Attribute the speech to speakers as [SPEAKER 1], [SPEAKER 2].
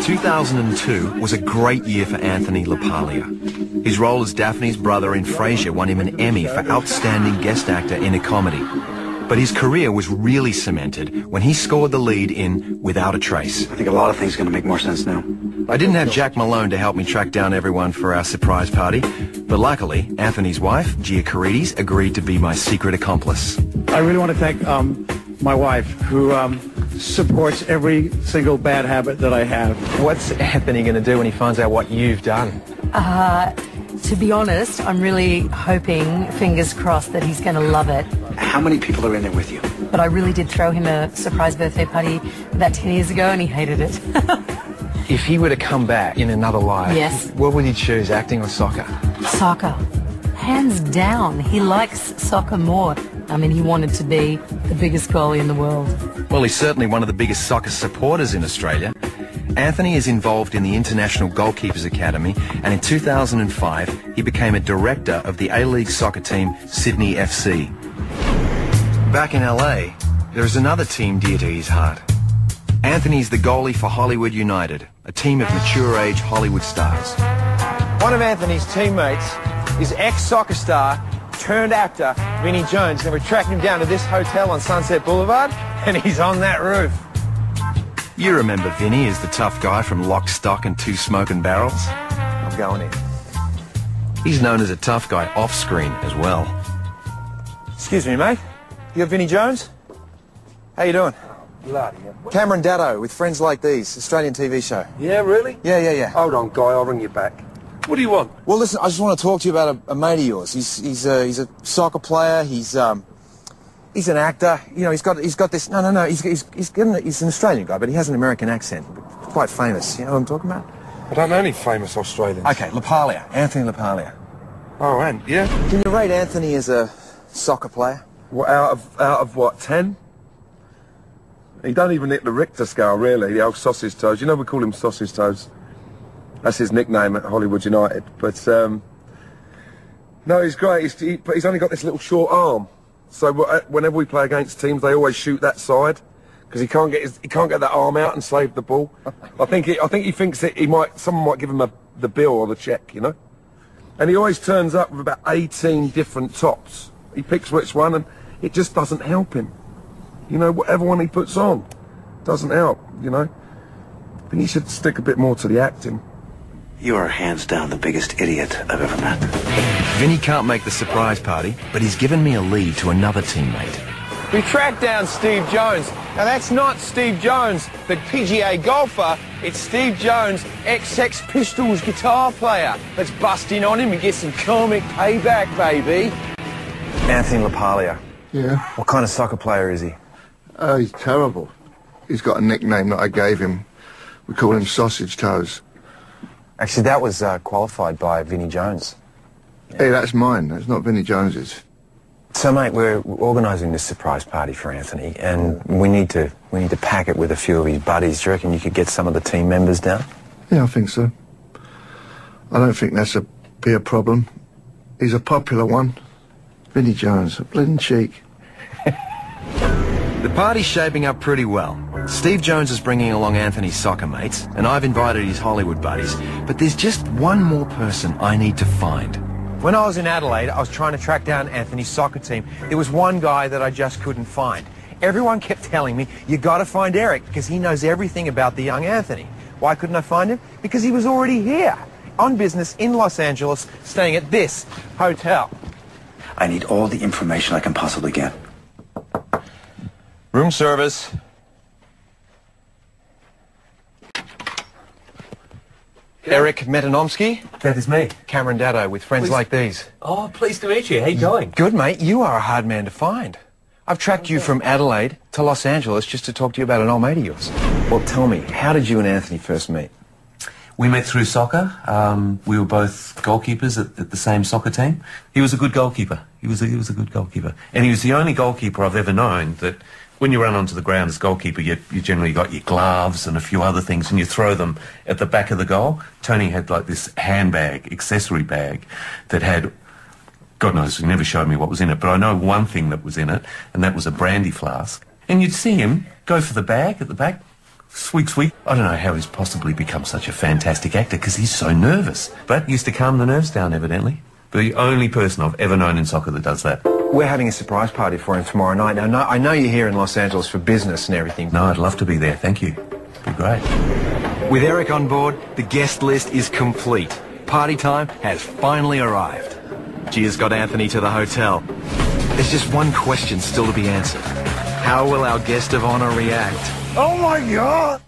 [SPEAKER 1] 2002 was a great year for Anthony LaPaglia. His role as Daphne's brother in Frasier won him an Emmy for Outstanding Guest Actor in a Comedy. But his career was really cemented when he scored the lead in Without a Trace.
[SPEAKER 2] I think a lot of things are going to make more sense now.
[SPEAKER 1] I didn't have Jack Malone to help me track down everyone for our surprise party, but luckily, Anthony's wife, Gia Carides, agreed to be my secret accomplice.
[SPEAKER 3] I really want to thank my wife, who supports every single bad habit that I have.
[SPEAKER 1] What's Anthony going to do when he finds out what you've done?
[SPEAKER 4] To be honest, I'm really hoping, fingers crossed, that he's going to love it.
[SPEAKER 2] How many people are in there with you?
[SPEAKER 4] But I really did throw him a surprise birthday party about 10 years ago and he hated it.
[SPEAKER 1] If he were to come back in another life,
[SPEAKER 4] yes,
[SPEAKER 1] what would he choose, acting or soccer?
[SPEAKER 4] Soccer. Hands down. He likes soccer more. I mean, he wanted to be the biggest goalie in the world.
[SPEAKER 1] Well, he's certainly one of the biggest soccer supporters in Australia. Anthony is involved in the International Goalkeepers Academy, and in 2005, he became a director of the A-League soccer team, Sydney FC. Back in LA, there is another team dear to his heart. Anthony's the goalie for Hollywood United, a team of mature-age Hollywood stars.
[SPEAKER 5] One of Anthony's teammates is ex-soccer star turned actor Vinnie Jones, and we're tracking him down to this hotel on Sunset Boulevard, and he's on that roof.
[SPEAKER 1] You remember Vinnie as the tough guy from Lock, Stock and Two Smoking Barrels?
[SPEAKER 5] I'm going in.
[SPEAKER 1] He's known as a tough guy off-screen as well.
[SPEAKER 5] Excuse me, mate. You're Vinnie Jones? How you doing?
[SPEAKER 6] Bloody hell.
[SPEAKER 5] Cameron Daddo with Friends Like These, Australian TV show.
[SPEAKER 6] Yeah, really?
[SPEAKER 5] Yeah.
[SPEAKER 6] Hold on, Guy, I'll ring you back. What do you want?
[SPEAKER 5] Well, listen, I just want to talk to you about a mate of yours. He's a soccer player. He's an actor. You know, he's got this. No. He's an Australian guy, but he has an American accent. Quite famous. You know what I'm talking about?
[SPEAKER 6] I don't know any famous Australians.
[SPEAKER 5] Okay, LaPaglia, Anthony LaPaglia.
[SPEAKER 6] Oh, and yeah.
[SPEAKER 5] Can you rate Anthony as a soccer player?
[SPEAKER 6] What, out of what, 10? He don't even hit the Richter scale, really. The old sausage toes. You know, we call him sausage toes. That's his nickname at Hollywood United. But no, he's great. But he's only got this little short arm. So whenever we play against teams, they always shoot that side because he can't get that arm out and save the ball. I think he thinks that someone might give him the bill or the check, you know. And he always turns up with about 18 different tops. He picks which one, and it just doesn't help him. You know, whatever one he puts on doesn't help. You know, I think he should stick a bit more to the acting.
[SPEAKER 2] You are hands down the biggest idiot I've ever met.
[SPEAKER 1] Vinnie can't make the surprise party, but he's given me a lead to another teammate.
[SPEAKER 5] We tracked down Steve Jones. Now, that's not Steve Jones, the PGA golfer. It's Steve Jones, ex-Sex Pistols guitar player. Let's bust in on him and get some comic payback, baby.
[SPEAKER 1] Anthony LaPaglia.
[SPEAKER 7] Yeah?
[SPEAKER 1] What kind of soccer player is he?
[SPEAKER 7] Oh, he's terrible. He's got a nickname that I gave him. We call him Sausage Toes.
[SPEAKER 1] Actually, that was qualified by Vinnie Jones.
[SPEAKER 7] Hey, that's mine. That's not Vinnie Jones's.
[SPEAKER 1] So, mate, we're organising this surprise party for Anthony, and we need to pack it with a few of his buddies. Do you reckon you could get some of the team members down?
[SPEAKER 7] Yeah, I think so. I don't think that's be a problem. He's a popular one. Vinnie Jones, a bleeding cheek.
[SPEAKER 1] The party's shaping up pretty well. Steve Jones is bringing along Anthony's soccer mates, and I've invited his Hollywood buddies, but there's just one more person I need to find.
[SPEAKER 5] When I was in Adelaide, I was trying to track down Anthony's soccer team. There was one guy that I just couldn't find. Everyone kept telling me, you got to find Eric, because he knows everything about the young Anthony. Why couldn't I find him? Because he was already here, on business in Los Angeles, staying at this hotel.
[SPEAKER 2] I need all the information I can possibly get.
[SPEAKER 1] Room service. Eric Metanomsky.
[SPEAKER 8] That is me.
[SPEAKER 1] Cameron Daddo with Friends Like These.
[SPEAKER 8] Oh, pleased to meet you. How you going?
[SPEAKER 1] Good, mate. You are a hard man to find. I've tracked you from Adelaide to Los Angeles just to talk to you about an old mate of yours. Well, tell me, how did you and Anthony first meet?
[SPEAKER 8] We met through soccer. We were both goalkeepers at the same soccer team. He was a good goalkeeper. He was a good goalkeeper. And he was the only goalkeeper I've ever known that when you run onto the ground as goalkeeper, you generally got your gloves and a few other things, and you throw them at the back of the goal. Tony had like this handbag, accessory bag, that had, God knows, he never showed me what was in it, but I know one thing that was in it, and that was a brandy flask. And you'd see him go for the bag at the back, Squeak, squeak. I don't know how he's possibly become such a fantastic actor, because he's so nervous. But used to calm the nerves down, evidently. The only person I've ever known in soccer that does that.
[SPEAKER 5] We're having a surprise party for him tomorrow night. Now, I know you're here in Los Angeles for business and everything.
[SPEAKER 8] No, I'd love to be there, thank you. Be great.
[SPEAKER 1] With Eric on board, the guest list is complete. Party time has finally arrived. Gia's got Anthony to the hotel. There's just one question still to be answered. How will our guest of honor react?
[SPEAKER 7] Oh my God!